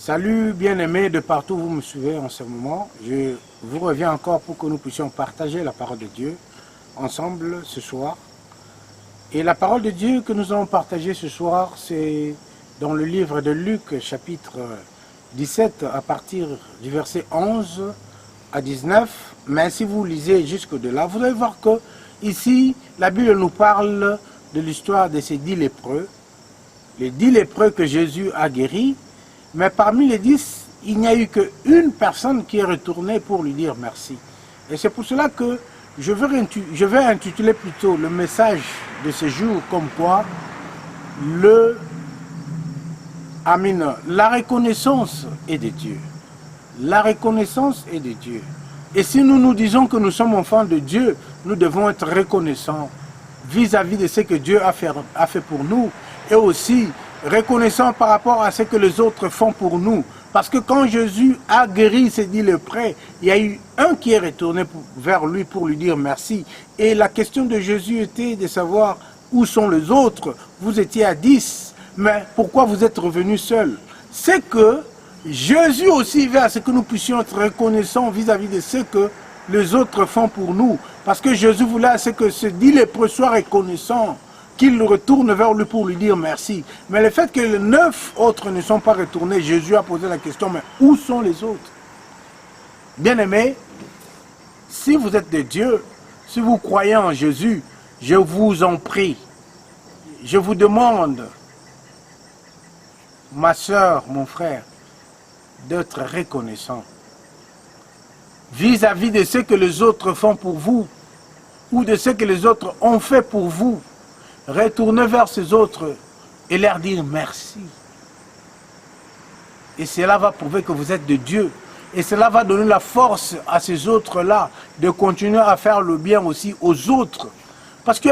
Salut bien-aimés de partout où vous me suivez en ce moment. Je vous reviens encore pour que nous puissions partager la parole de Dieu ensemble ce soir. Et la parole de Dieu que nous allons partager ce soir, c'est dans le livre de Luc, chapitre 17, à partir du verset 11 à 19. Mais si vous lisez jusque-delà, vous allez voir que ici, la Bible nous parle de l'histoire de ces 10 lépreux. Les 10 lépreux que Jésus a guéris. Mais parmi les 10, il n'y a eu qu'une personne qui est retournée pour lui dire merci. Et c'est pour cela que je vais intituler plutôt le message de ce jour comme quoi la reconnaissance est de Dieu. La reconnaissance est de Dieu. Et si nous nous disons que nous sommes enfants de Dieu, nous devons être reconnaissants vis-à-vis de ce que Dieu a fait pour nous et aussi reconnaissant par rapport à ce que les autres font pour nous. Parce que quand Jésus a guéri ces 10 lépreux, il y a eu un qui est retourné vers lui pour lui dire merci. Et la question de Jésus était de savoir où sont les autres. Vous étiez à 10, mais pourquoi vous êtes revenus seuls? C'est que Jésus aussi veut à ce que nous puissions être reconnaissants vis-à-vis de ce que les autres font pour nous. Parce que Jésus voulait à ce que ces 10 lépreux soient reconnaissants, qu'il retourne vers lui pour lui dire merci. Mais le fait que les 9 autres ne sont pas retournés, Jésus a posé la question, mais où sont les autres? Bien-aimés, si vous êtes de Dieu, si vous croyez en Jésus, je vous en prie, je vous demande, ma soeur, mon frère, d'être reconnaissant vis-à-vis de ce que les autres font pour vous ou de ce que les autres ont fait pour vous. Retournez vers ces autres et leur dire merci. Et cela va prouver que vous êtes de Dieu. Et cela va donner la force à ces autres-là de continuer à faire le bien aussi aux autres. Parce que